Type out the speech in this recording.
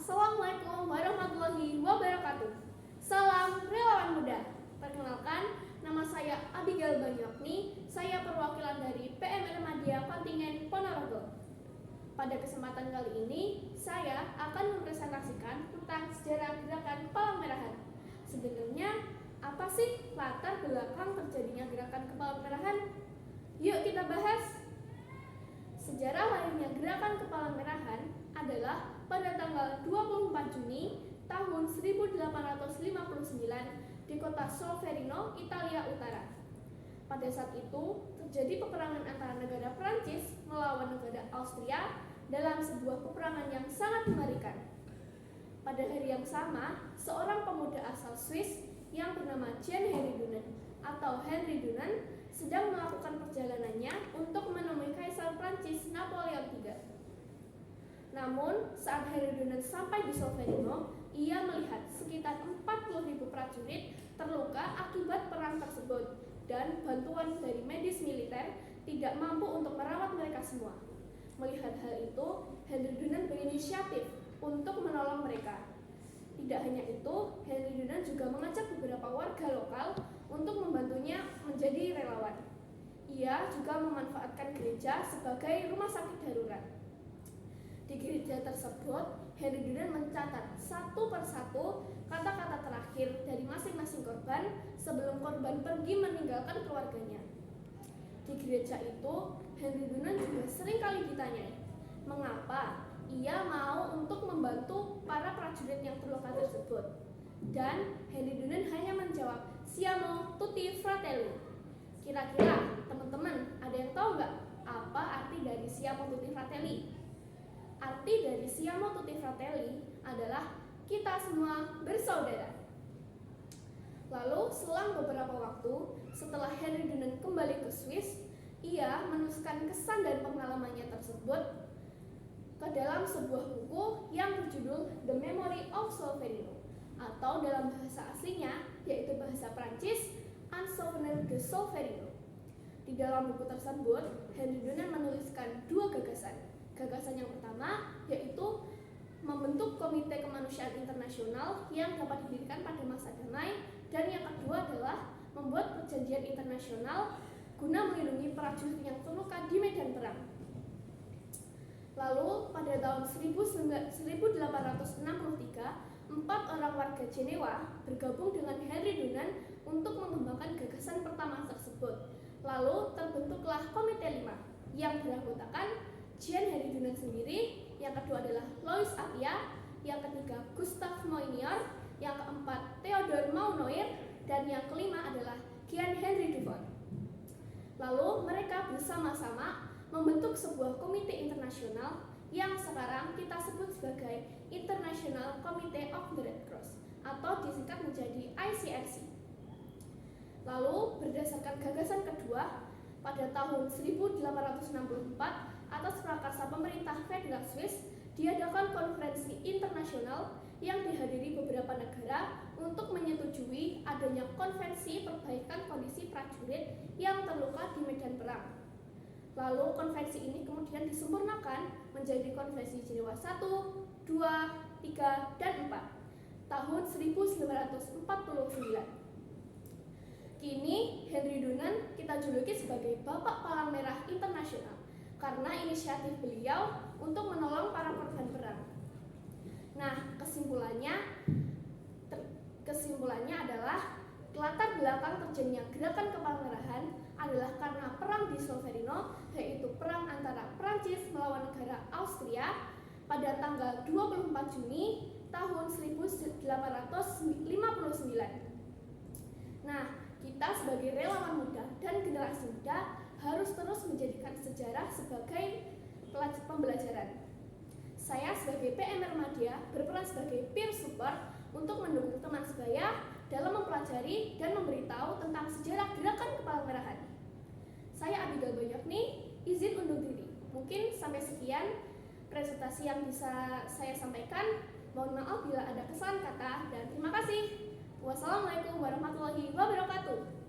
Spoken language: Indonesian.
Assalamualaikum warahmatullahi wabarakatuh. Salam relawan muda. Perkenalkan, nama saya Abigail Banyokni. Saya perwakilan dari PMR Madya Kontingen Ponorogo. Pada kesempatan kali ini, saya akan mempresentasikan tentang sejarah gerakan Kepala Merahan. Sebenarnya, apa sih latar belakang terjadinya gerakan Kepala Merahan? Yuk kita bahas. Sejarah lahirnya gerakan Kepala Merahan adalah pada tanggal 24 Juni tahun 1859 di kota Solferino, Italia Utara. Pada saat itu terjadi peperangan antara negara Prancis melawan negara Austria dalam sebuah peperangan yang sangat mengerikan. Pada hari yang sama, seorang pemuda asal Swiss yang bernama Jean Henry Dunant atau Henry Dunant sedang melakukan perjalanannya untuk menemui Kaisar Prancis Napoleon III. Namun, saat Henry Dunant sampai di Solferino, ia melihat sekitar 40.000 prajurit terluka akibat perang tersebut dan bantuan dari medis militer tidak mampu untuk merawat mereka semua. Melihat hal itu, Henry Dunant berinisiatif untuk menolong mereka. Tidak hanya itu, Henry Dunant juga mengajak beberapa warga lokal untuk membantunya menjadi relawan. Ia juga memanfaatkan gereja sebagai rumah sakit darurat. Di gereja tersebut, Henry Dunant mencatat satu persatu kata-kata terakhir dari masing-masing korban sebelum korban pergi meninggalkan keluarganya. Di gereja itu, Henry Dunant juga sering kali ditanyai, mengapa ia mau untuk membantu para prajurit yang terluka tersebut. Dan Henry Dunant hanya menjawab, "Siamo tutti fratelli." Kira-kira teman-teman ada yang tahu nggak apa arti dari Siamo tutti fratelli? Arti dari Siamo tutti fratelli adalah kita semua bersaudara. Lalu selang beberapa waktu setelah Henry Dunant kembali ke Swiss, ia menuliskan kesan dan pengalamannya tersebut ke dalam sebuah buku yang berjudul The Memory of Solferino, atau dalam bahasa aslinya yaitu bahasa Prancis, Un Souvenir de Solferino. Di dalam buku tersebut, Henry Dunant menuliskan dua gagasan. Gagasan yang pertama yaitu membentuk Komite Kemanusiaan Internasional yang dapat didirikan pada masa damai, dan yang kedua adalah membuat perjanjian internasional guna melindungi prajurit yang terluka di medan perang. Lalu pada tahun 1863, 4 orang warga Jenewa bergabung dengan Henry Dunant untuk mengembangkan gagasan pertama tersebut. Lalu terbentuklah Komite 5 yang beranggotakan Jean Henry Dunant sendiri, yang kedua adalah Louis Appia, yang ketiga Gustave Mounier, yang keempat Theodore Monnoyer, dan yang kelima adalah Jean Henry Dupont. Lalu mereka bersama-sama membentuk sebuah komite internasional yang sekarang kita sebut sebagai International Committee of the Red Cross atau disingkat menjadi ICRC. Lalu berdasarkan gagasan kedua, pada tahun 1864 atas prakarsa pemerintah Federal Swiss diadakan konferensi internasional yang dihadiri beberapa negara untuk menyetujui adanya konvensi perbaikan kondisi prajurit yang terluka di medan perang. Lalu konvensi ini kemudian disempurnakan menjadi Konvensi Jenewa 1, 2, 3, dan 4 tahun 1949. Kini Henry Dunant kita juluki sebagai Bapak Palang Merah Internasional karena inisiatif beliau untuk menolong para korban perang. Nah, kesimpulannya adalah latar belakang terjadinya gerakan Kepala Merahan adalah karena perang di Solferino, yaitu perang antara Prancis melawan negara Austria pada tanggal 24 Juni tahun 1859. Nah, kita sebagai relawan muda dan generasi muda harus terus menjadikan sejarah sebagai pembelajaran. Saya sebagai PMR Madya berperan sebagai peer support untuk mendukung teman sebaya dalam mempelajari dan memberitahu tentang sejarah gerakan Kepala Merahan. Saya Abigail Banyokni, izin undur diri. Mungkin sampai sekian presentasi yang bisa saya sampaikan. Mohon maaf bila ada kesalahan kata, dan terima kasih. Wassalamualaikum warahmatullahi wabarakatuh.